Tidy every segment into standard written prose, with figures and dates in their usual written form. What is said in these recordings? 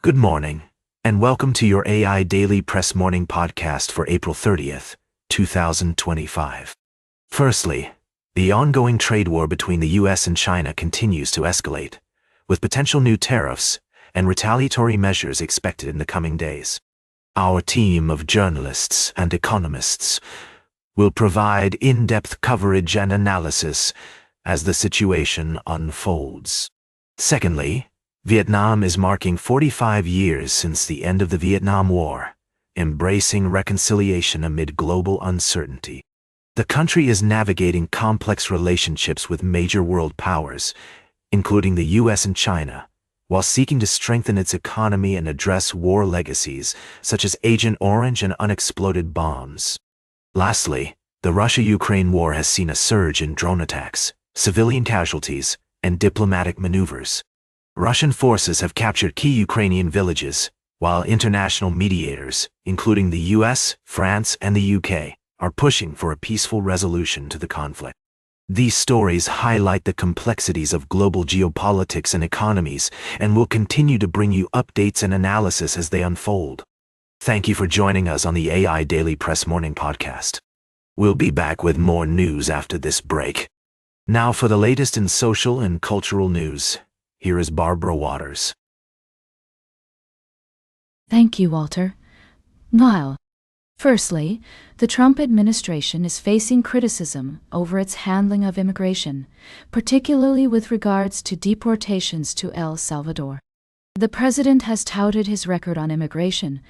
Good morning, and welcome to your AI Daily Press Morning Podcast for April 30th, 2025. Firstly, the ongoing trade war between the US and China continues to escalate, with potential new tariffs and retaliatory measures expected in the coming days. Our team of journalists and economists will provide in-depth coverage and analysis as the situation unfolds. Secondly, Vietnam is marking 45 years since the end of the Vietnam War, embracing reconciliation amid global uncertainty. The country is navigating complex relationships with major world powers, including the US and China, while seeking to strengthen its economy and address war legacies such as Agent Orange and unexploded bombs. Lastly, the Russia-Ukraine war has seen a surge in drone attacks, civilian casualties, and diplomatic maneuvers. Russian forces have captured key Ukrainian villages, while international mediators, including the US, France, and the UK, are pushing for a peaceful resolution to the conflict. These stories highlight the complexities of global geopolitics and economies and will continue to bring you updates and analysis as they unfold. Thank you for joining us on the AI Daily Press Morning Podcast. We'll be back with more news after this break. Now for the latest in social and cultural news. Here is Barbara Waters. Thank you, Walter. Niall. Firstly, the Trump administration is facing criticism over its handling of immigration, particularly with regards to deportations to El Salvador. The president has touted his record on immigration,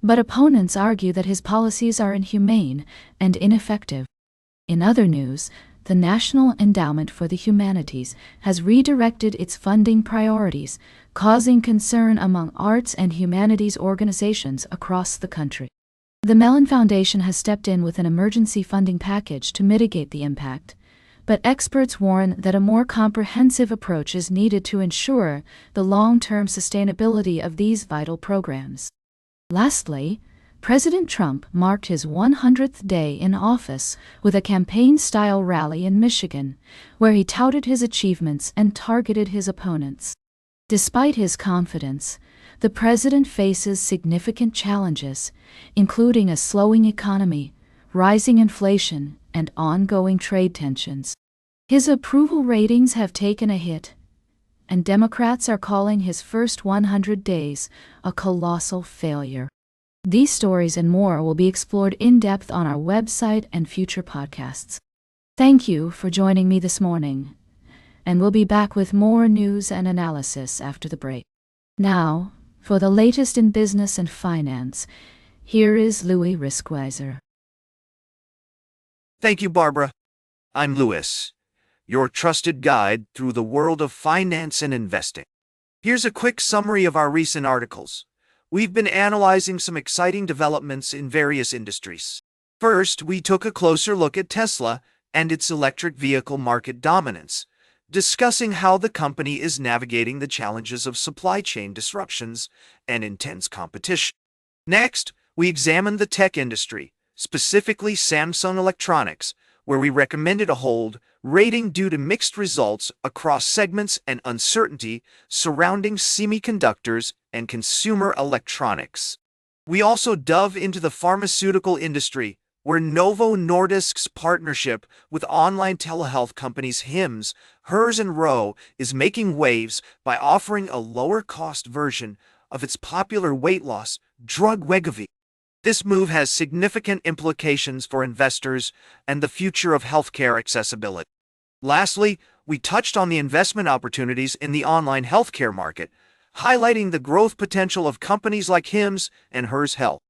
but opponents argue that his policies are inhumane and ineffective. In other news, the National Endowment for the Humanities has redirected its funding priorities, causing concern among arts and humanities organizations across the country. The Mellon Foundation has stepped in with an emergency funding package to mitigate the impact, but experts warn that a more comprehensive approach is needed to ensure the long-term sustainability of these vital programs. Lastly, President Trump marked his 100th day in office with a campaign-style rally in Michigan, where he touted his achievements and targeted his opponents. Despite his confidence, the president faces significant challenges, including a slowing economy, rising inflation, and ongoing trade tensions. His approval ratings have taken a hit, and Democrats are calling his first 100 days a colossal failure. These stories and more will be explored in depth on our website and future podcasts. Thank you for joining me this morning, and we'll be back with more news and analysis after the break. Now, for the latest in business and finance, here is Louis Riskweiser. Thank you, Barbara. I'm Louis, your trusted guide through the world of finance and investing. Here's a quick summary of our recent articles. We've been analyzing some exciting developments in various industries. First, we took a closer look at Tesla and its electric vehicle market dominance, discussing how the company is navigating the challenges of supply chain disruptions and intense competition. Next, we examined the tech industry, specifically Samsung Electronics, where we recommended a hold rating due to mixed results across segments and uncertainty surrounding semiconductors and consumer electronics. We also dove into the pharmaceutical industry, where Novo Nordisk's partnership with online telehealth companies Hims, Hers, and Ro is making waves by offering a lower-cost version of its popular weight loss drug Wegovy. This move has significant implications for investors and the future of healthcare accessibility. Lastly, we touched on the investment opportunities in the online healthcare market, highlighting the growth potential of companies like Hims and Hers Health.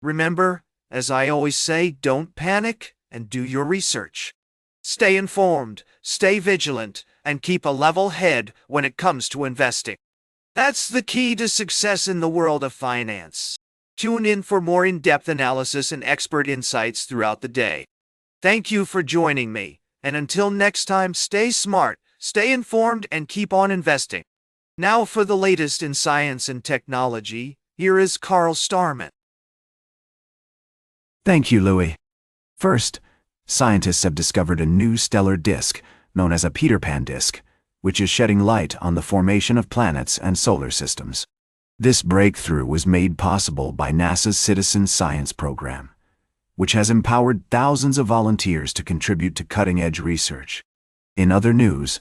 Remember, as I always say, don't panic and do your research. Stay informed, stay vigilant, and keep a level head when it comes to investing. That's the key to success in the world of finance. Tune in for more in-depth analysis and expert insights throughout the day. Thank you for joining me, and until next time, stay smart, stay informed, and keep on investing. Now for the latest in science and technology, here is Carl Starman. Thank you, Louis. First, scientists have discovered a new stellar disk known as a Peter Pan disk, which is shedding light on the formation of planets and solar systems. This breakthrough was made possible by NASA's Citizen Science program, which has empowered thousands of volunteers to contribute to cutting-edge research. In other news,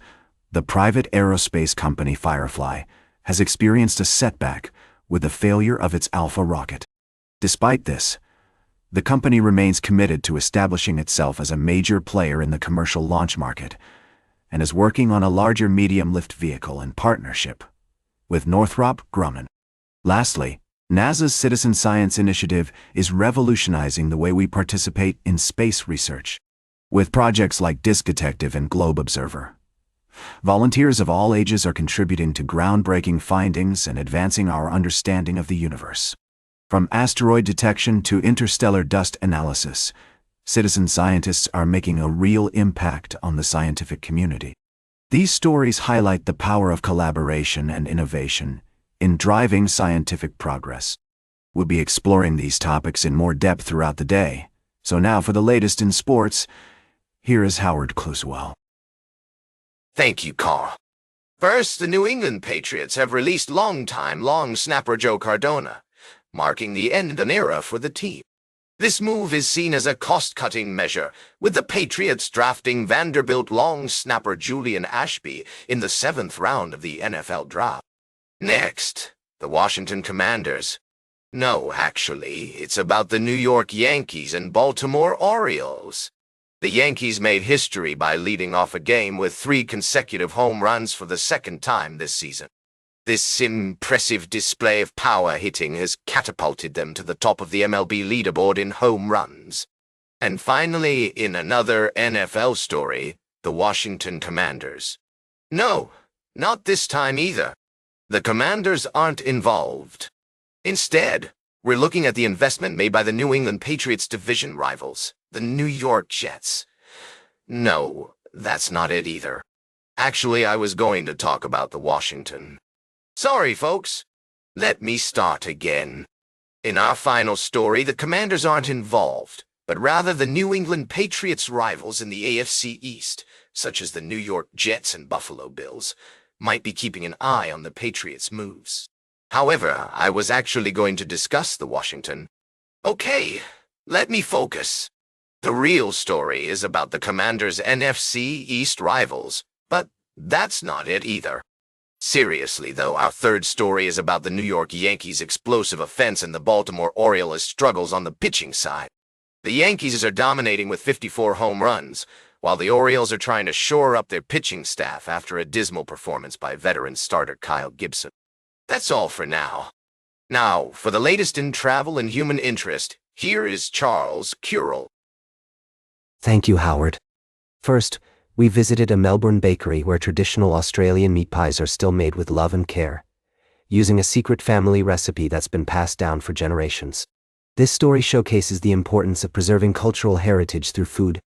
the private aerospace company Firefly has experienced a setback with the failure of its Alpha rocket. Despite this, the company remains committed to establishing itself as a major player in the commercial launch market and is working on a larger medium-lift vehicle in partnership with Northrop Grumman. Lastly, NASA's Citizen Science Initiative is revolutionizing the way we participate in space research. With projects like Disk Detective and Globe Observer, volunteers of all ages are contributing to groundbreaking findings and advancing our understanding of the universe. From asteroid detection to interstellar dust analysis, citizen scientists are making a real impact on the scientific community. These stories highlight the power of collaboration and innovation in driving scientific progress. We'll be exploring these topics in more depth throughout the day. So now for the latest in sports, here is Howard Cluswell. Thank you, Carl. First, the New England Patriots have released long-time long snapper Joe Cardona, marking the end of an era for the team. This move is seen as a cost-cutting measure, with the Patriots drafting Vanderbilt long snapper Julian Ashby in the 7th round of the NFL draft. Next, the Washington Commanders. No, actually, it's about the New York Yankees and Baltimore Orioles. The Yankees made history by leading off a game with 3 consecutive home runs for the 2nd time this season. This impressive display of power hitting has catapulted them to the top of the MLB leaderboard in home runs. And finally, in another NFL story, the Washington Commanders. No, not this time either. The Commanders aren't involved. Instead, we're looking at the investment made by the New England Patriots' division rivals, the New York Jets. No, that's not it either. Actually, I was going to talk about the Washington. Sorry, folks. Let me start again. In our final story, the Commanders aren't involved, but rather the New England Patriots' rivals in the AFC East, such as the New York Jets and Buffalo Bills, might be keeping an eye on the Patriots' moves. However, I was actually going to discuss the Washington. Okay, let me focus. The real story is about the Commanders' NFC East rivals, but that's not it either. Seriously, though, our third story is about the New York Yankees' explosive offense and the Baltimore Orioles' struggles on the pitching side. The Yankees are dominating with 54 home runs, while the Orioles are trying to shore up their pitching staff after a dismal performance by veteran starter Kyle Gibson. That's all for now. Now, for the latest in travel and human interest, here is Charles Currell. Thank you, Howard. First, we visited a Melbourne bakery where traditional Australian meat pies are still made with love and care, using a secret family recipe that's been passed down for generations. This story showcases the importance of preserving cultural heritage through food.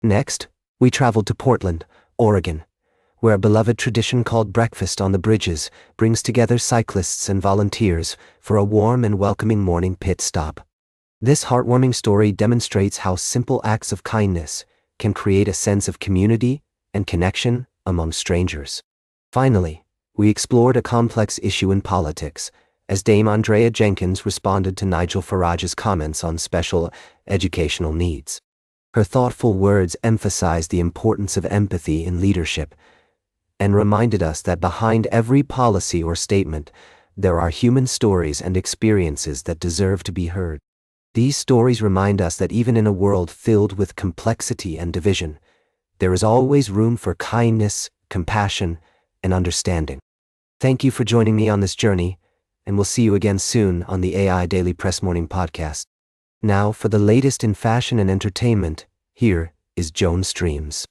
Next, we traveled to Portland, Oregon, where a beloved tradition called Breakfast on the Bridges brings together cyclists and volunteers for a warm and welcoming morning pit stop. This heartwarming story demonstrates how simple acts of kindness can create a sense of community and connection among strangers. Finally, we explored a complex issue in politics, as Dame Andrea Jenkins responded to Nigel Farage's comments on special educational needs. Her thoughtful words emphasized the importance of empathy in leadership and reminded us that behind every policy or statement, there are human stories and experiences that deserve to be heard. These stories remind us that even in a world filled with complexity and division, there is always room for kindness, compassion, and understanding. Thank you for joining me on this journey, and we'll see you again soon on the AI Daily Press Morning Podcast. Now, for the latest in fashion and entertainment, here is Joan Streams.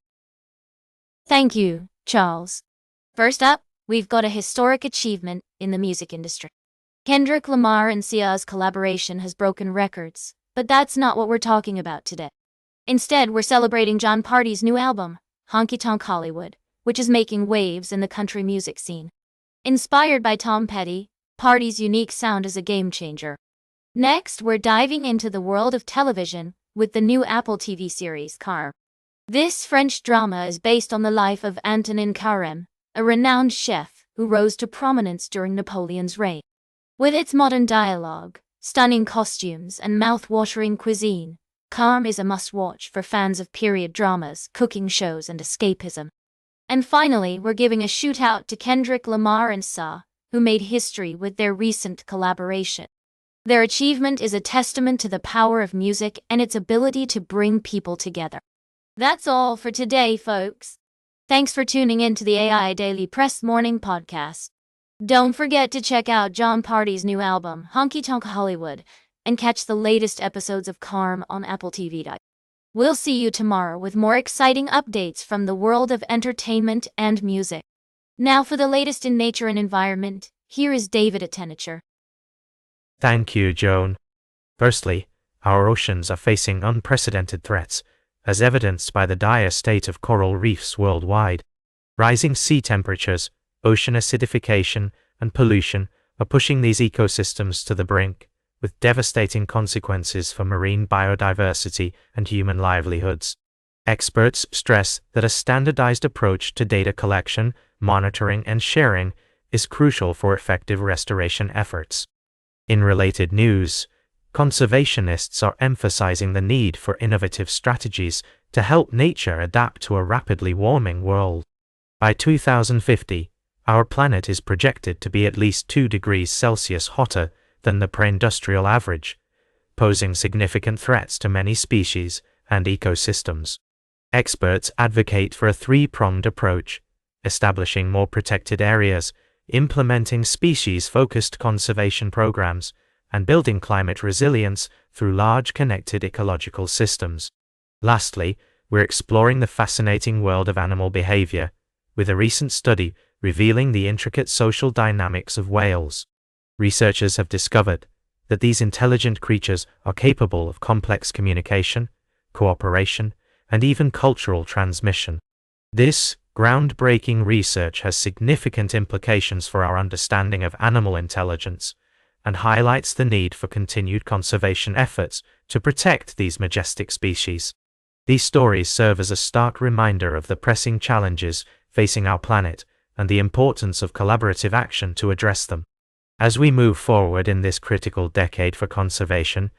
Thank you, Charles. First up, we've got a historic achievement in the music industry. Kendrick Lamar and Sia's collaboration has broken records, but that's not what we're talking about today. Instead, we're celebrating John Party's new album, Honky Tonk Hollywood, which is making waves in the country music scene. Inspired by Tom Petty, Party's unique sound is a game changer. Next, we're diving into the world of television with the new Apple TV series, Car. This French drama is based on the life of Antonin Carême, a renowned chef who rose to prominence during Napoleon's reign. With its modern dialogue, stunning costumes, and mouth-watering cuisine, Calm is a must-watch for fans of period dramas, cooking shows, and escapism. And finally, we're giving a shout-out to Kendrick Lamar and Sa, who made history with their recent collaboration. Their achievement is a testament to the power of music and its ability to bring people together. That's all for today, folks. Thanks for tuning in to the AI Daily Press Morning Podcast. Don't forget to check out John Party's new album, Honky Tonk Hollywood, and catch the latest episodes of Calm on Apple TV. We'll see you tomorrow with more exciting updates from the world of entertainment and music. Now for the latest in nature and environment, here is David Attenacher. Thank you, Joan. Firstly, our oceans are facing unprecedented threats, as evidenced by the dire state of coral reefs worldwide. Rising sea temperatures, ocean acidification, and pollution are pushing these ecosystems to the brink, with devastating consequences for marine biodiversity and human livelihoods. Experts stress that a standardized approach to data collection, monitoring, and sharing is crucial for effective restoration efforts. In related news, conservationists are emphasizing the need for innovative strategies to help nature adapt to a rapidly warming world. By 2050, our planet is projected to be at least 2 degrees Celsius hotter than the pre-industrial average, posing significant threats to many species and ecosystems. Experts advocate for a 3-pronged approach, establishing more protected areas, implementing species-focused conservation programs, and building climate resilience through large connected ecological systems. Lastly, we're exploring the fascinating world of animal behavior, with a recent study revealing the intricate social dynamics of whales. Researchers have discovered that these intelligent creatures are capable of complex communication, cooperation, and even cultural transmission. This groundbreaking research has significant implications for our understanding of animal intelligence and highlights the need for continued conservation efforts to protect these majestic species. These stories serve as a stark reminder of the pressing challenges facing our planet and the importance of collaborative action to address them. As we move forward in this critical decade for conservation,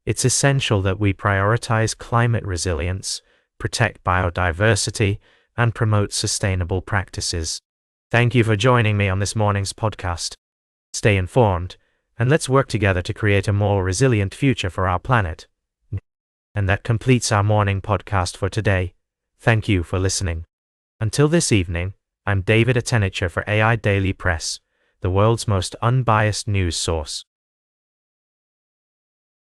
it's essential that we prioritize climate resilience, protect biodiversity, and promote sustainable practices. Thank you for joining me on this morning's podcast. Stay informed, and let's work together to create a more resilient future for our planet. And that completes our morning podcast for today. Thank you for listening. Until this evening, I'm David Attenacher for AI Daily Press, the world's most unbiased news source.